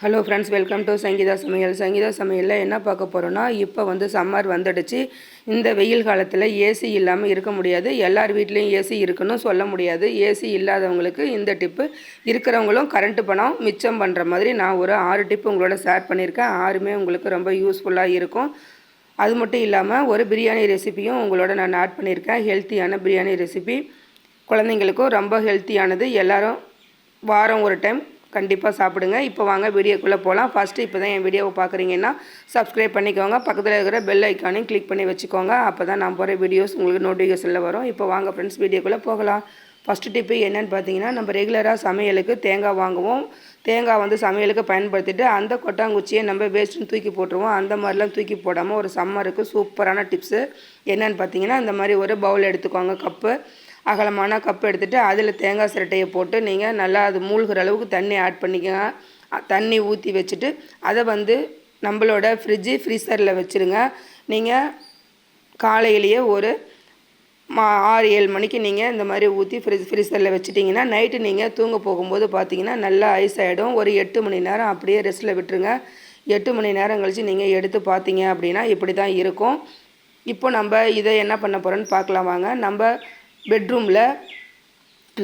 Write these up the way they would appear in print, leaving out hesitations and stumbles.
Hello friends, welcome to Sangeetha சமையல். சங்கீதா சமையலில் என்ன பார்க்க போகிறோன்னா, இப்போ சம்மர் வந்துடுச்சு. இந்த வெயில் காலத்தில் ஏசி இல்லாமல் இருக்க முடியாது. எல்லார் வீட்லேயும் ஏசி இருக்குன்னு சொல்ல முடியாது. ஏசி இல்லாதவங்களுக்கு இந்த டிப்பு, இருக்கிறவங்களும் கரண்ட்டு பணம் மிச்சம் பண்ணுற மாதிரி நான் ஒரு 6 டிப்பு உங்களோட ஷேர் பண்ணியிருக்கேன். 6மே உங்களுக்கு ரொம்ப யூஸ்ஃபுல்லாக இருக்கும். அது மட்டும் இல்லாமல் ஒரு பிரியாணி ரெசிபியும் உங்களோட நான் ஆட் பண்ணியிருக்கேன். ஹெல்த்தியான பிரியாணி ரெசிபி, குழந்தைங்களுக்கும் ரொம்ப ஹெல்த்தியானது. எல்லோரும் வாரம் ஒரு டைம் கண்டிப்பாக சாப்பிடுங்க. இப்போ வாங்க வீடியோக்குள்ளே போகலாம். ஃபஸ்ட்டு இப்போ தான் என் வீடியோவை பார்க்குறீங்கன்னா சப்ஸ்கிரைப் பண்ணிக்கோங்க. பக்கத்தில் இருக்கிற பெல் ஐக்கானையும் கிளிக் பண்ணி வச்சுக்கோங்க. அப்போ தான் நான் போகிற வீடியோஸ் உங்களுக்கு நோட்டிஃபிகேஷனில் வரும். இப்போ வாங்க ஃப்ரெண்ட்ஸ், வீடியோக்குள்ளே போகலாம். ஃபஸ்ட்டு டிப்பு என்னென்னு பார்த்தீங்கன்னா, நம்ம ரெகுலராக சமையலுக்கு தேங்காய் வாங்குவோம். தேங்காய் சமையலுக்கு பயன்படுத்திட்டு அந்த கொட்டாங்குச்சியை நம்ம வேஸ்ட்டுன்னு தூக்கி போட்டுருவோம். அந்த மாதிரிலாம் தூக்கி போடாமல் ஒரு சம்மருக்கு சூப்பரான டிப்ஸு என்னென்னு பார்த்தீங்கன்னா, இந்த மாதிரி ஒரு பவுல் எடுத்துக்கோங்க. கப்பு அகலமான கப் எடுத்துகிட்டு அதில் தேங்காய் சிரட்டையை போட்டு நீங்கள் நல்லா அது மூழ்கிற அளவுக்கு தண்ணி ஆட் பண்ணிக்கோங்க. தண்ணி ஊற்றி வச்சுட்டு அதை நம்மளோட ஃப்ரீசரில் வச்சுருங்க. நீங்கள் காலையிலேயே ஒரு 6-7 மணிக்கு நீங்கள் இந்த மாதிரி ஊற்றி ஃப்ரீசரில் வச்சுட்டிங்கன்னா நைட்டு நீங்கள் தூங்க போகும்போது பார்த்தீங்கன்னா நல்லா ஐஸ் ஆகிடும். ஒரு 8 மணி நேரம் அப்படியே ரெஸ்ட்டில் விட்டுருங்க. 8 மணி நேரம் கழித்து நீங்கள் எடுத்து பார்த்தீங்க அப்படின்னா இப்படி தான் இருக்கும். இப்போ நம்ம இதை என்ன பண்ண போகிறோன்னு பார்க்கலாம் வாங்க. நம்ம பெட்ரூமில்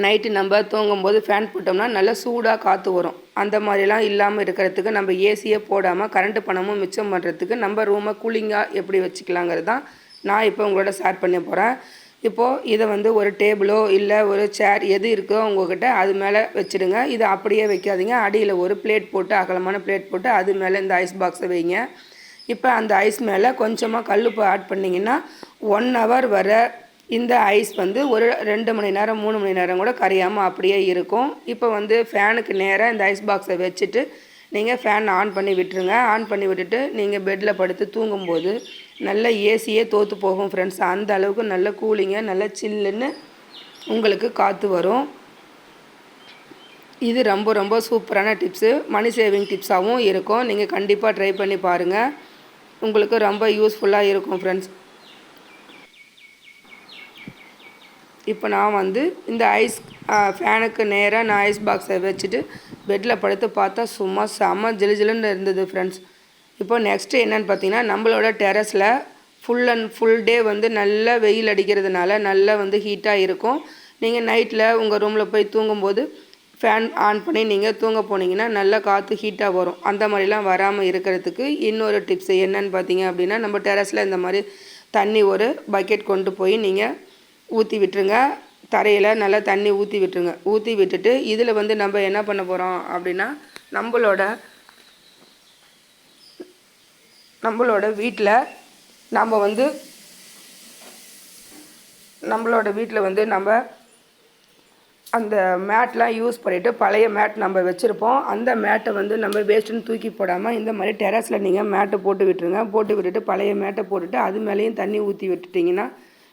நைட்டு நம்ம தூங்கும்போது ஃபேன் போட்டோம்னா நல்லா சூடாக காற்று வரும். அந்த மாதிரிலாம் இல்லாமல் இருக்கிறதுக்கு நம்ம ஏசியே போடாமல் கரண்ட்டு பணமும் மிச்சம் பண்ணுறதுக்கு நம்ம ரூமை கூலிங்காக எப்படி வச்சுக்கலாங்கிறது தான் நான் இப்போ உங்களோட ஷேர் பண்ண போகிறேன். இப்போது இதை ஒரு டேபிளோ இல்லை ஒரு சேர் எது இருக்கோ உங்கள்கிட்ட அது மேலே வச்சுடுங்க. இதை அப்படியே வைக்காதீங்க. அடியில் ஒரு பிளேட் போட்டு அகலமான பிளேட் போட்டு அது மேலே இந்த ஐஸ் பாக்ஸை வைங்க. இப்போ அந்த ஐஸ் மேலே கொஞ்சமாக கல்லுப்பு ஆட் பண்ணிங்கன்னா 1 ஹவர் வர இந்த ஐஸ் ஒரு 2 மணி நேரம் 3 மணி நேரம் கூட கரையாமல் அப்படியே இருக்கும். இப்போ ஃபேனுக்கு நேராக இந்த ஐஸ் பாக்ஸை வச்சுட்டு நீங்கள் ஃபேன் ஆன் பண்ணி விட்டுருங்க. ஆன் பண்ணி விட்டுட்டு நீங்கள் பெட்டில் படுத்து தூங்கும்போது நல்ல ஏசியே தோற்று போகும் ஃப்ரெண்ட்ஸ். அந்த அளவுக்கு நல்ல கூலிங்காக நல்ல சில்லுன்னு உங்களுக்கு காற்று வரும். இது ரொம்ப ரொம்ப சூப்பரான டிப்ஸு, மணி சேவிங் டிப்ஸாகவும் இருக்கும். நீங்கள் கண்டிப்பாக ட்ரை பண்ணி பாருங்கள். உங்களுக்கு ரொம்ப யூஸ்ஃபுல்லாக இருக்கும் ஃப்ரெண்ட்ஸ். இப்போ நான் இந்த ஐஸ் ஃபேனுக்கு நேராக நான் ஐஸ் பாக்ஸை வச்சுட்டு பெட்டில் படுத்து பார்த்தா சும்மா செம்ம ஜிலுன்னு இருந்தது ஃப்ரெண்ட்ஸ். இப்போ நெக்ஸ்ட்டு என்னென்னு பார்த்தீங்கன்னா, நம்மளோட டெரஸில் ஃபுல் டே நல்லா வெயில் அடிக்கிறதுனால நல்லா ஹீட்டாக இருக்கும். நீங்கள் நைட்டில் உங்கள் ரூமில் போய் தூங்கும்போது ஃபேன் ஆன் பண்ணி நீங்கள் தூங்க போனீங்கன்னா நல்லா காற்று ஹீட்டாக வரும். அந்த மாதிரிலாம் வராமல் இருக்கிறதுக்கு இன்னொரு டிப்ஸ் என்னென்னு பார்த்தீங்க அப்படின்னா, நம்ம டெரஸில் இந்த மாதிரி தண்ணி ஒரு பக்கெட் கொண்டு போய் நீங்கள் ஊற்றி விட்டுருங்க. தரையில் நல்லா தண்ணி ஊற்றி விட்டுருங்க. ஊற்றி விட்டுட்டு இதில் நம்ம என்ன பண்ண போகிறோம் அப்படின்னா, நம்மளோட வீட்டில் நம்ம அந்த மேட்லாம் யூஸ் பண்ணிவிட்டு பழைய மேட் நம்ம வச்சுருப்போம். அந்த மேட்டை நம்ம வேஸ்ட்டுன்னு தூக்கி போடாமல் இந்த மாதிரி டெரஸில் நீங்கள் மேட்டை போட்டு விட்டுருங்க. போட்டு விட்டுட்டு பழைய மேட்டை போட்டுட்டு அது மேலேயும் தண்ணி ஊற்றி விட்டுட்டிங்கன்னா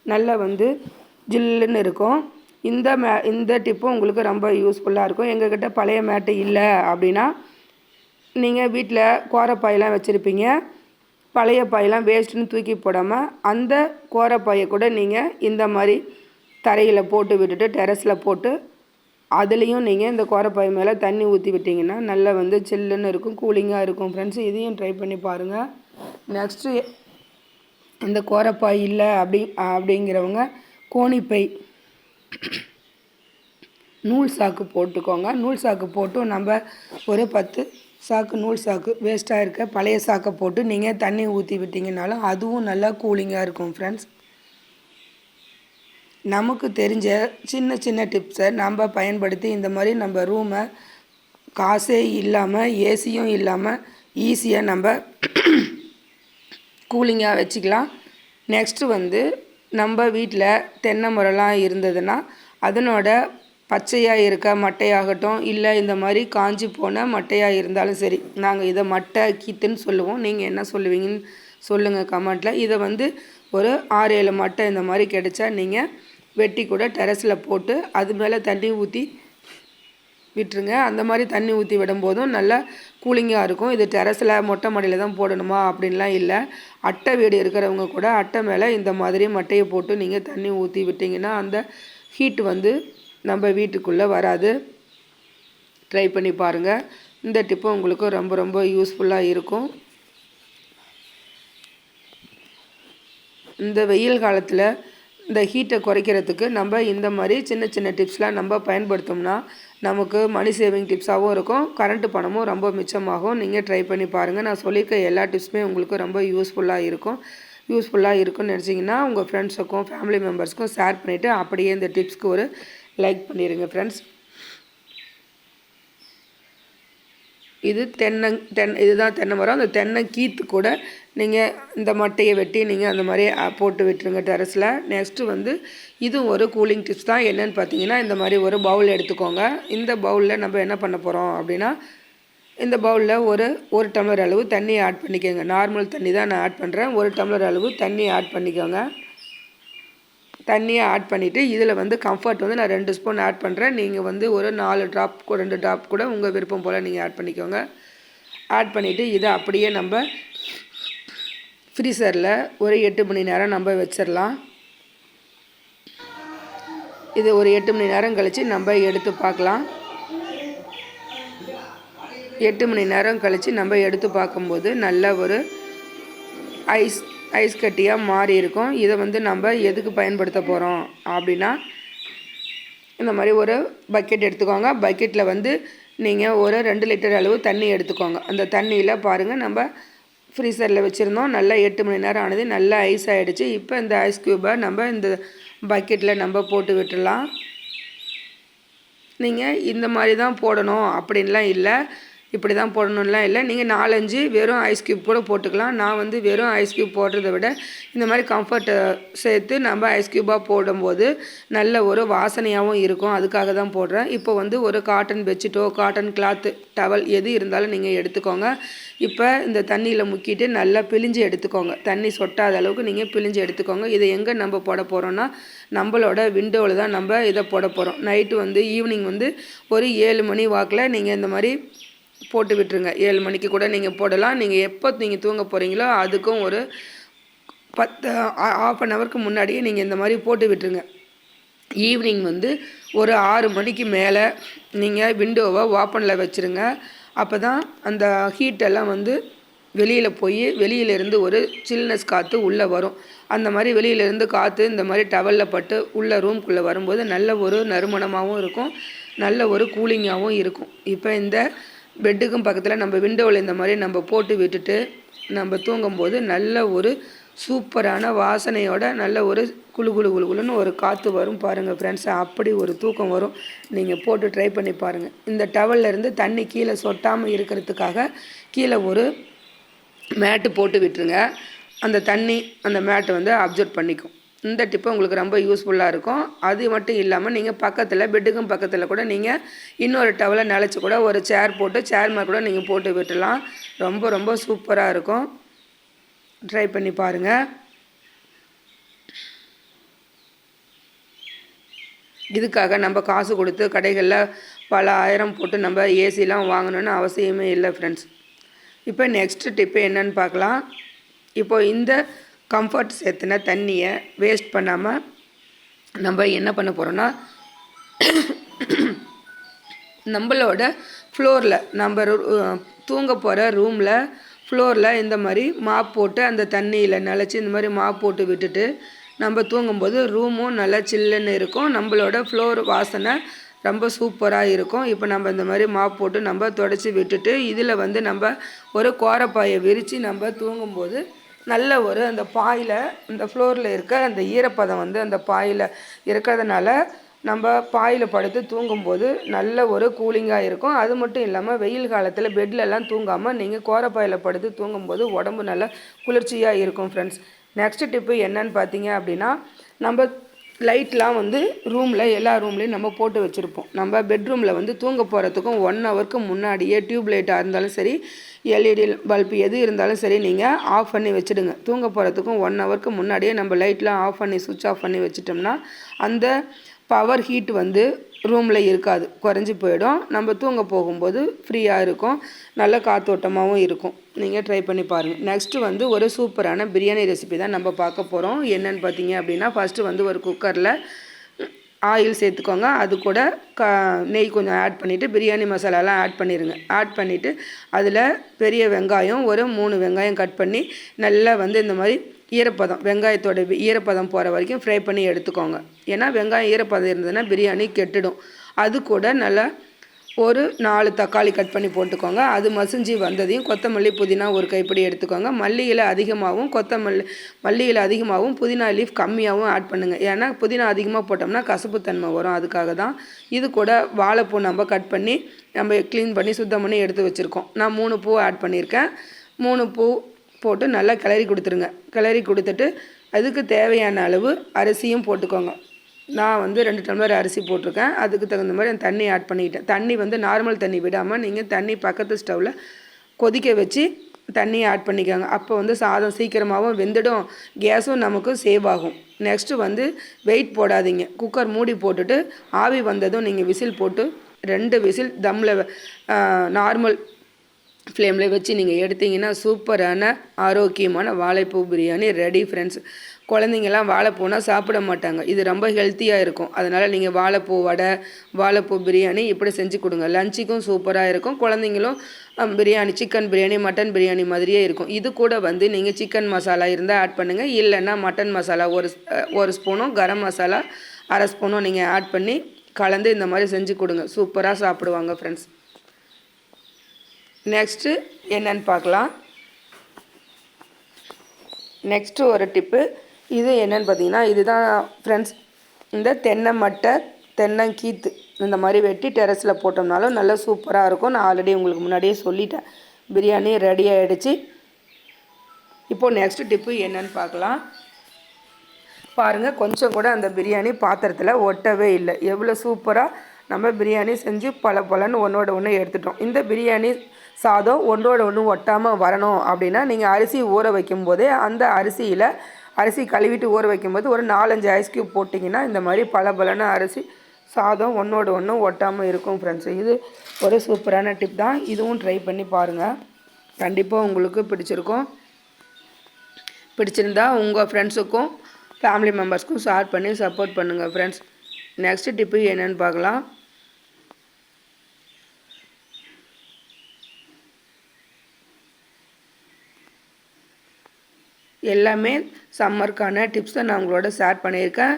நல்லா ஜில்லுன்னு இருக்கும். இந்த டிப்பும் உங்களுக்கு ரொம்ப யூஸ்ஃபுல்லாக இருக்கும். எங்ககிட்ட பழைய மேட்டு இல்லை அப்படின்னா நீங்கள் வீட்டில் கோரப்பாயெல்லாம் வச்சுருப்பீங்க. பழைய பாயெல்லாம் வேஸ்ட்டுன்னு தூக்கி போடாமல் அந்த கோரப்பாயை கூட நீங்கள் இந்த மாதிரி தரையில் போட்டு விட்டுட்டு டெரஸில் போட்டு அதுலேயும் நீங்கள் இந்த கோரப்பாய் மேலே தண்ணி ஊற்றி விட்டிங்கன்னா நல்லா சில்லுன்னு இருக்கும், கூலிங்காக இருக்கும் ஃப்ரெண்ட்ஸ். இதையும் ட்ரை பண்ணி பாருங்கள். நெக்ஸ்ட்டு இந்த கோரப்பாய் இல்லை அப்படிங்கிறவங்க கோணிப்பை நூல் சாக்கு போட்டுக்கோங்க. நூல் சாக்கு போட்டு நம்ம ஒரு 10 சாக்கு நூல் சாக்கு வேஸ்ட்டாக இருக்க பழைய சாக்கை போட்டு நீங்கள் தண்ணி ஊற்றி விட்டிங்கனாலும் அதுவும் நல்லா கூலிங்காக இருக்கும் ஃப்ரெண்ட்ஸ். நமக்கு தெரிஞ்ச சின்ன சின்ன டிப்ஸை நம்ம பயன்படுத்தி இந்த மாதிரி நம்ம ரூமை காசே இல்லாமல் ஏசியும் இல்லாமல் ஈஸியாக நம்ம கூலிங்காக வச்சுக்கலாம். நெக்ஸ்ட்டு நம்ம வீட்டில் தென்னை மரம்லாம் இருந்ததுன்னா அதனோட பச்சையாக இருக்க மட்டையாகட்டும் இல்லை இந்த மாதிரி காஞ்சி போன மட்டையாக இருந்தாலும் சரி, நாங்கள் இதை மட்டை கீத்துன்னு சொல்லுவோம். நீங்கள் என்ன சொல்லுவீங்கன்னு சொல்லுங்கள் கமெண்ட்டில். இதை ஒரு 6-7 மட்டை இந்த மாதிரி கிடைச்சா நீங்கள் வெட்டி கூட டெரஸில் போட்டு அது மேலே தண்ணி ஊற்றி விட்டுருங்க. அந்த மாதிரி தண்ணி ஊற்றி விடும்போதும் நல்லா கூலிங்காக இருக்கும். இது டெரஸில் மொட்டை மாடியில் தான் போடணுமா அப்படின்லாம் இல்லை. அட்டை வீடு இருக்கிறவங்க கூட அட்டை மேலே இந்த மாதிரி மட்டையை போட்டு நீங்கள் தண்ணி ஊற்றி விட்டிங்கன்னா அந்த ஹீட் நம்ம வீட்டுக்குள்ளே வராது. ட்ரை பண்ணி பாருங்கள். இந்த டிப்பு உங்களுக்கு ரொம்ப ரொம்ப யூஸ்ஃபுல்லாக இருக்கும். இந்த வெயில் காலத்தில் இந்த ஹீட்டை குறைக்கிறதுக்கு நம்ம இந்த மாதிரி சின்ன சின்ன டிப்ஸ்லாம் நம்ம பயன்படுத்தோம்னா நமக்கு மணி சேவிங் டிப்ஸாகவும் இருக்கும், கரண்ட்டு பணமும் ரொம்ப மிச்சமாகும். நீங்கள் ட்ரை பண்ணி பாருங்கள். நான் சொல்லியிருக்க எல்லா டிப்ஸுமே உங்களுக்கு ரொம்ப யூஸ்ஃபுல்லாக இருக்கும்னு நினச்சிங்கன்னா உங்கள் ஃப்ரெண்ட்ஸுக்கும் ஃபேமிலி மெம்பர்ஸ்க்கும் ஷேர் பண்ணிவிட்டு அப்படியே இந்த டிப்ஸ்க்கு ஒரு லைக் பண்ணிடுங்க ஃப்ரெண்ட்ஸ். இது இதுதான் தென்னை மரம். அந்த தென்னை கீத்து கூட நீங்கள் இந்த மட்டையை வெட்டி நீங்கள் அந்த மாதிரி போட்டு விட்டுருங்க டெரஸில். நெக்ஸ்ட்டு வந்து இது ஒரு கூலிங் டிப்ஸ் தான். என்னென்னு பார்த்தீங்கன்னா, இந்த மாதிரி ஒரு பவுல் எடுத்துக்கோங்க. இந்த பவுலில் நம்ம என்ன பண்ண போகிறோம் அப்படின்னா, இந்த பவுலில் ஒரு டம்ளர் அளவு தண்ணி ஆட் பண்ணிக்கோங்க. நார்மல் தண்ணி தான் நான் ஆட் பண்ணுறேன். 1 டம்ளர் அளவு தண்ணி ஆட் பண்ணிக்கோங்க. தண்ணியை ஆட் பண்ணிவிட்டு இதில் வந்து கம்ஃபர்ட் வந்து நான் 2 ஸ்பூன் ஆட் பண்ணுறேன். நீங்கள் வந்து ஒரு 4 ட்ராப் 2 ட்ராப் கூட உங்கள் விருப்பம் போல் நீங்கள் ஆட் பண்ணிக்கோங்க. ஆட் பண்ணிவிட்டு இதை அப்படியே நம்ம ஃப்ரீசரில் ஒரு 8 மணி நேரம் நம்ம வச்சிடலாம். இது ஒரு 8 மணி நேரம் கழித்து நம்ம எடுத்து பார்க்கலாம். 8 மணி நேரம் கழித்து நம்ம எடுத்து பார்க்கும்போது நல்ல ஒரு ஐஸ் கட்டியாக மாறி இருக்கும். இதை வந்து நம்ம எதுக்கு பயன்படுத்த போகிறோம் அப்படின்னா, இந்த மாதிரி ஒரு பக்கெட் எடுத்துக்கோங்க. பக்கெட்டில் வந்து நீங்கள் ஒரு 2 லிட்டர் அளவு தண்ணி எடுத்துக்கோங்க. அந்த தண்ணியில் பாருங்கள், நம்ம ஃப்ரீசரில் வச்சுருந்தோம். நல்லா 8 மணி நேரம் ஆனது, நல்லா ஐஸ் ஆகிடுச்சு. இப்போ இந்த ஐஸ் க்யூபை நம்ம இந்த பக்கெட்டில் நம்ம போட்டு விட்டுடலாம். நீங்கள் இந்த மாதிரி தான் போடணும் அப்படின்லாம் இல்லை, இப்படி தான் போடணும்லாம் இல்லை. நீங்கள் 4-5 வெறும் ஐஸ் க்யூப் கூட போட்டுக்கலாம். நான் வந்து வெறும் ஐஸ் க்யூப் போடுறத விட இந்த மாதிரி கம்ஃபர்ட்டை சேர்த்து நம்ம ஐஸ் க்யூப்பாக போடும்போது நல்ல ஒரு வாசனையாகவும் இருக்கும், அதுக்காக தான் போடுறேன். இப்போ வந்து ஒரு காட்டன் பெட்ஷீட்டோ காட்டன் கிளாத்து டவல் எது இருந்தாலும் நீங்கள் எடுத்துக்கோங்க. இப்போ இந்த தண்ணியில் முக்கிட்டு நல்லா பிழிஞ்சு எடுத்துக்கோங்க. தண்ணி சொட்டாத அளவுக்கு நீங்கள் பிழிஞ்சு எடுத்துக்கோங்க. இதை எங்கே நம்ம போட போகிறோன்னா, நம்மளோட விண்டோவில் தான் நம்ம இதை போட போகிறோம். நைட்டு வந்து ஈவினிங் வந்து ஒரு 7 மணி வாக்கில் நீங்கள் இந்த மாதிரி போட்டு விட்டுருங்க. 7 மணிக்கு கூட நீங்கள் போடலாம். நீங்கள் எப்போ நீங்கள் தூங்க போகிறீங்களோ அதுக்கும் ஒரு 1/2 ஹவருக்கு முன்னாடியே நீங்கள் இந்த மாதிரி போட்டு விட்டுருங்க. ஈவினிங் வந்து ஒரு 6 மணிக்கு மேலே நீங்கள் விண்டோவை ஓப்பனில் வச்சுருங்க. அப்போ தான் அந்த ஹீட்டெல்லாம் வந்து வெளியில் போய் வெளியிலேருந்து ஒரு சில்னஸ் காற்று உள்ளே வரும். அந்த மாதிரி வெளியிலேருந்து காற்று இந்த மாதிரி டவலில் பட்டு உள்ளே ரூம்குள்ளே வரும்போது நல்ல ஒரு நறுமணமாகவும் இருக்கும், நல்ல ஒரு கூலிங்காகவும் இருக்கும். இப்போ இந்த பெட்டுக்கும் பக்கத்தில் நம்ம விண்டோவில் இந்த மாதிரி நம்ம போட்டு விட்டுட்டு நம்ம தூங்கும்போது நல்ல ஒரு சூப்பரான வாசனையோட நல்ல ஒரு குளுன்னு ஒரு காற்று வரும் பாருங்கள் ஃப்ரெண்ட்ஸ். அப்படி ஒரு தூக்கம் வரும். நீங்கள் போட்டு ட்ரை பண்ணி பாருங்கள். இந்த டவல்லேருந்து தண்ணி கீழே சொட்டாமல் இருக்கிறதுக்காக கீழே ஒரு மேட்டு போட்டு விட்டுருங்க. அந்த தண்ணி அந்த மேட்டு வந்து அப்சர்வ் பண்ணிக்கும். இந்த டிப்பு உங்களுக்கு ரொம்ப யூஸ்ஃபுல்லாக இருக்கும். அது மட்டும் இல்லாமல் நீங்கள் பக்கத்தில் பெட்டுக்கும் பக்கத்தில் கூட நீங்கள் இன்னொரு டவலை நினச்சி கூட ஒரு சேர் போட்டு சேர் மேலே கூட நீங்கள் போட்டு விட்டுலாம். ரொம்ப ரொம்ப சூப்பராக இருக்கும். ட்ரை பண்ணி பாருங்கள். இதுக்காக நம்ம காசு கொடுத்து கடைகளில் பல ஆயிரம் போட்டு நம்ம ஏசிலாம் வாங்கணுன்னு அவசியமே இல்லை ஃப்ரெண்ட்ஸ். இப்போ நெக்ஸ்ட் டிப்பு என்னன்னு பார்க்கலாம். இப்போ இந்த கம்ஃபர்ட் சேர்த்துன தண்ணியை வேஸ்ட் பண்ணாமல் நம்ம என்ன பண்ண போகிறோன்னா, நம்மளோட ஃப்ளோரில் நம்ம தூங்க போகிற ரூமில் ஃப்ளோரில் இந்த மாதிரி மாப் போட்டு அந்த தண்ணியில் நினச்சி இந்த மாதிரி மாப் போட்டு விட்டுட்டு நம்ம தூங்கும்போது ரூமும் நல்லா சில்லுன்னு இருக்கும். நம்மளோட ஃப்ளோர் வாசனை ரொம்ப சூப்பராக இருக்கும். இப்போ நம்ம இந்த மாதிரி மாப் போட்டு நம்ம தொடச்சி விட்டுட்டு இதில் வந்து நம்ம ஒரு கோரப்பாயை விரித்து நம்ம தூங்கும்போது நல்ல ஒரு அந்த பாயில் இந்த ஃப்ளோரில் இருக்க அந்த ஈரப்பதம் வந்து அந்த பாயில் இருக்கிறதுனால நம்ம பாயில் படுத்து தூங்கும்போது நல்ல ஒரு கூலிங்காக இருக்கும். அது மட்டும் இல்லாமல் வெயில் காலத்தில் பெட்லலாம் தூங்காமல் நீங்கள் கோரப்பாயில் படுத்து தூங்கும்போது உடம்பு நல்லா குளிர்ச்சியாக இருக்கும் ஃப்ரெண்ட்ஸ். நெக்ஸ்ட் டிப்பு என்னன்னு பார்த்தீங்க அப்படின்னா, நம்ம லைட்லாம் வந்து ரூமில் எல்லா ரூம்லேயும் நம்ம போட்டு வச்சுருப்போம். நம்ம பெட்ரூமில் வந்து தூங்க போகிறதுக்கும் 1 ஹவருக்கு முன்னாடியே டியூப் லைட்டாக இருந்தாலும் சரி, எல்இடி பல்ப் எது இருந்தாலும் சரி நீங்கள் ஆஃப் பண்ணி வச்சுடுங்க. தூங்க போகிறதுக்கும் 1 ஹவருக்கு முன்னாடியே நம்ம லைட்லாம் ஆஃப் பண்ணி சுவிட்ச் ஆஃப் பண்ணி வச்சிட்டோம்னா அந்த பவர் ஹீட் வந்து ரூமில் இருக்காது, குறைஞ்சி போயிடும். நம்ம தூங்க போகும்போது ஃப்ரீயாக இருக்கும், நல்ல காற்றோட்டமாகவும் இருக்கும். நீங்கள் ட்ரை பண்ணி பாருங்கள். நெக்ஸ்ட்டு வந்து ஒரு சூப்பரான பிரியாணி ரெசிபி தான் நம்ம பார்க்க போகிறோம். என்னென்னு பார்த்தீங்க அப்படின்னா, ஃபஸ்ட்டு வந்து ஒரு குக்கரில் ஆயில் சேர்த்துக்கோங்க. அது கூட நெய் கொஞ்சம் ஆட் பண்ணிவிட்டு பிரியாணி மசாலாலாம் ஆட் பண்ணிடுங்க. ஆட் பண்ணிவிட்டு அதில் பெரிய வெங்காயம் ஒரு 3 வெங்காயம் கட் பண்ணி நல்லா வந்து இந்த மாதிரி ஈரப்பதம் வெங்காயத்தோட ஈரப்பதம் போகிற வரைக்கும் ஃப்ரை பண்ணி எடுத்துக்கோங்க. ஏன்னா வெங்காயம் ஈரப்பதம் இருந்ததுன்னா பிரியாணி கெட்டுடும். அது கூட நல்லா ஒரு 4 தக்காளி கட் பண்ணி போட்டுக்கோங்க. அது மசிஞ்சு வந்ததையும் கொத்தமல்லி புதினா ஒரு கைப்பிடி எடுத்துக்கோங்க. மல்லி இலை அதிகமாகவும் மல்லி இலை அதிகமாகவும் புதினா லீஃப் கம்மியாகவும் ஆட் பண்ணுங்கள். ஏன்னா புதினா அதிகமாக போட்டோம்னா கசப்புத்தன்மை வரும். அதுக்காக தான். இது கூட வாழைப்பூ நம்ம கட் பண்ணி நம்ம க்ளீன் பண்ணி சுத்தம் பண்ணி எடுத்து வச்சுருக்கோம். நான் 3 பூ ஆட் பண்ணியிருக்கேன். 3 பூ போட்டு நல்லா கிளறி கொடுத்துருங்க. கிளறி கொடுத்துட்டு அதுக்கு தேவையான அளவு அரிசியும் போட்டுக்கோங்க. நான் வந்து 2 டம்ளர் அரிசி போட்டிருக்கேன். அதுக்கு தகுந்த மாதிரி தண்ணி ஆட் பண்ணிக்கிட்டேன். தண்ணி வந்து நார்மல் தண்ணி விடாமல் நீங்கள் தண்ணி பக்கத்து ஸ்டவ்வில் கொதிக்க வச்சு தண்ணியை ஆட் பண்ணிக்கோங்க. அப்போ வந்து சாதம் சீக்கிரமாகவும் வெந்துடும், கேஸும் நமக்கு சேவ் ஆகும். நெக்ஸ்ட்டு வந்து வெயிட் போடாதீங்க. குக்கர் மூடி போட்டுட்டு ஆவி வந்ததும் நீங்கள் விசில் போட்டு 2 விசில் தம்மில் நார்மல் ஃப்ளேமில் வச்சு நீங்கள் எடுத்தீங்கன்னா சூப்பரான ஆரோக்கியமான வாழைப்பூ பிரியாணி ரெடி ஃப்ரெண்ட்ஸ். குழந்தைங்கள்லாம் வாழைப்பூனா சாப்பிட மாட்டாங்க. இது ரொம்ப ஹெல்த்தியாக இருக்கும். அதனால் நீங்கள் வாழைப்பூ வடை, வாழைப்பூ பிரியாணி இப்படி செஞ்சு கொடுங்க. லஞ்சுக்கும் சூப்பராக இருக்கும். குழந்தைங்களும் பிரியாணி சிக்கன் பிரியாணி மட்டன் பிரியாணி மாதிரியே இருக்கும். இது கூட வந்து நீங்கள் சிக்கன் மசாலா இருந்தால் ஆட் பண்ணுங்கள். இல்லைன்னா மட்டன் மசாலா ஒரு ஸ்பூனும் கரம் மசாலா அரை ஸ்பூனும் நீங்கள் ஆட் பண்ணி கலந்து இந்த மாதிரி செஞ்சு கொடுங்க. சூப்பராக சாப்பிடுவாங்க ஃப்ரெண்ட்ஸ். நெக்ஸ்ட்டு என்னன்னு பார்க்கலாம். நெக்ஸ்ட்டு ஒரு டிப்பு. இது என்னென்னு பார்த்தீங்கன்னா, இதுதான் ஃப்ரெண்ட்ஸ், இந்த தென்னை மட்டை தென்னங்கீத்து இந்த மாதிரி வெட்டி டெரஸில் போட்டோம்னாலும் நல்லா சூப்பராக இருக்கும். நான் ஆல்ரெடி உங்களுக்கு முன்னாடியே சொல்லிட்டேன். பிரியாணி ரெடி ஆகிடுச்சு. இப்போது நெக்ஸ்ட் டிப்பு என்னன்னு பார்க்கலாம். பாருங்கள், கொஞ்சம் கூட அந்த பிரியாணி பாத்திரத்தில் ஒட்டவே இல்லை. எவ்வளோ சூப்பராக நம்ம பிரியாணி செஞ்சு பலன்னு ஒன்றோட ஒன்று எடுத்துட்டோம். இந்த பிரியாணி சாதம் ஒன்றோட ஒன்று ஒட்டாமல் வரணும் அப்படின்னா நீங்கள் அரிசி ஊற வைக்கும்போதே அந்த அரிசி கழுவிட்டு ஊற வைக்கும்போது ஒரு 4-5 ஐஸ் க்யூப் போட்டிங்கன்னா இந்த மாதிரி பலன்னு அரிசி சாதம் ஒன்றோட ஒன்று ஒட்டாமல் இருக்கும் ஃப்ரெண்ட்ஸ். இது ஒரு சூப்பரான டிப் தான். இதுவும் ட்ரை பண்ணி பாருங்கள். கண்டிப்பாக உங்களுக்கு பிடிச்சிருக்கும். பிடிச்சிருந்தா உங்கள் ஃப்ரெண்ட்ஸுக்கும் ஃபேமிலி மெம்பர்ஸ்க்கும் ஷேர் பண்ணி சப்போர்ட் பண்ணுங்கள் ஃப்ரெண்ட்ஸ். நெக்ஸ்ட் டிப்பு என்னென்னு பார்க்கலாம். எல்லாமே சம்மருக்கான டிப்ஸை நான் உங்களோட ஷேர் பண்ணியிருக்கேன்.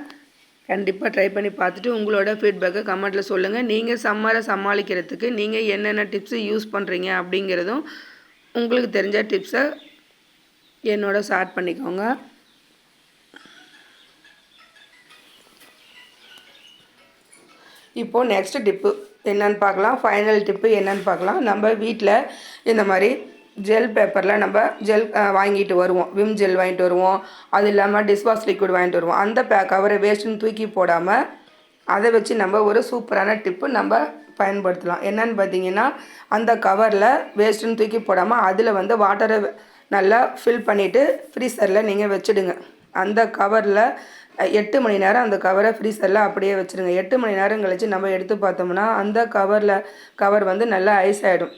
கண்டிப்பாக ட்ரை பண்ணி பார்த்துட்டு உங்களோட ஃபீட்பேக்கை கமெண்ட்டில் சொல்லுங்கள். நீங்கள் சம்மரை சமாளிக்கிறதுக்கு நீங்கள் என்னென்ன டிப்ஸு யூஸ் பண்ணுறீங்க அப்படிங்கிறதும் உங்களுக்கு தெரிஞ்ச டிப்ஸை என்னோட ஷேர் பண்ணிக்கோங்க. இப்போது நெக்ஸ்ட் டிப்பு என்னென்னு பார்க்கலாம். ஃபைனல் டிப்பு என்னென்னு பார்க்கலாம். நம்ம வீட்டில் இந்த மாதிரி ஜெல் பேப்பரில் நம்ம ஜெல் வாங்கிட்டு வருவோம். விம் ஜெல் வாங்கிட்டு வருவோம். அது இல்லாமல் டிஷ்வாஷ் லிக்விட் வாங்கிட்டு வருவோம். அந்த கவரை வேஸ்ட்டுன்னு தூக்கி போடாமல் அதை வச்சு நம்ம ஒரு சூப்பரான டிப்பு நம்ம பயன்படுத்தலாம். என்னன்னு பார்த்தீங்கன்னா, அந்த கவரில் வேஸ்ட்டுன்னு தூக்கி போடாமல் அதில் வந்து வாட்டரை நல்லா ஃபில் பண்ணிவிட்டு ஃப்ரீசரில் நீங்கள் வச்சுடுங்க. அந்த கவரில் 8 மணி நேரம் அந்த கவரை ஃப்ரீசரில் அப்படியே வச்சுடுங்க. 8 மணி நேரம் கழித்து நம்ம எடுத்து பார்த்தோம்னா அந்த கவர் வந்து நல்லா ஐஸ் ஆகிடும்.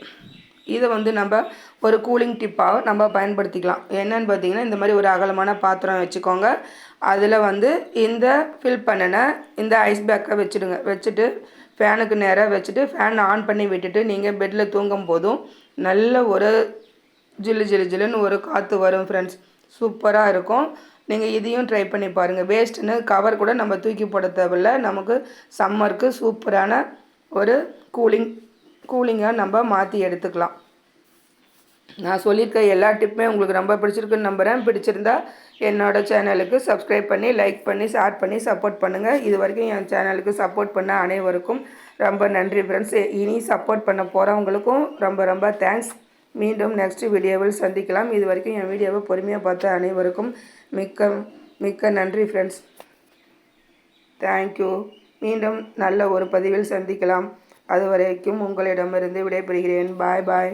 இதை வந்து நம்ம ஒரு கூலிங் டிப்பாக நம்ம பயன்படுத்திக்கலாம். என்னென்னு பார்த்தீங்கன்னா, இந்த மாதிரி ஒரு அகலமான பாத்திரம் வச்சுக்கோங்க. அதில் வந்து இந்த ஃபில் பண்ணின இந்த ஐஸ் பேக்கை வச்சுடுங்க. வச்சுட்டு ஃபேனுக்கு நேராக வச்சுட்டு ஃபேன் ஆன் பண்ணி விட்டுட்டு நீங்கள் பெட்டில் தூங்கும் போதும் நல்ல ஒரு ஜில்லுன்னு ஒரு காற்று வரும் ஃப்ரெண்ட்ஸ். சூப்பராக இருக்கும். நீங்கள் இதையும் ட்ரை பண்ணி பாருங்கள். வேஸ்ட்டுன்னு கவர் கூட நம்ம தூக்கி போட தேவையில்ல. நமக்கு சம்மருக்கு சூப்பரான ஒரு கூலிங்காக நம்ம மாற்றி எடுத்துக்கலாம். நான் சொல்லியிருக்க எல்லா டிப்புமே உங்களுக்கு ரொம்ப பிடிச்சிருக்குன்னு நம்புகிறேன். பிடிச்சிருந்தா என்னோடய சேனலுக்கு சப்ஸ்கிரைப் பண்ணி லைக் பண்ணி ஷேர் பண்ணி சப்போர்ட் பண்ணுங்கள். இது வரைக்கும் என் சேனலுக்கு சப்போர்ட் பண்ண அனைவருக்கும் ரொம்ப நன்றி ஃப்ரெண்ட்ஸ். இனி சப்போர்ட் பண்ண போகிறவங்களுக்கும் ரொம்ப தேங்க்ஸ். மீண்டும் நெக்ஸ்ட் வீடியோவில் சந்திக்கலாம். இது வரைக்கும் என் வீடியோவை பொறுமையாக பார்த்த அனைவருக்கும் மிக்க நன்றி ஃப்ரெண்ட்ஸ். தேங்க்யூ. மீண்டும் நல்ல ஒரு பதிவில் சந்திக்கலாம். அதுவரைக்கும் உங்களிடமிருந்து விடைபெறுகிறேன். பாய்.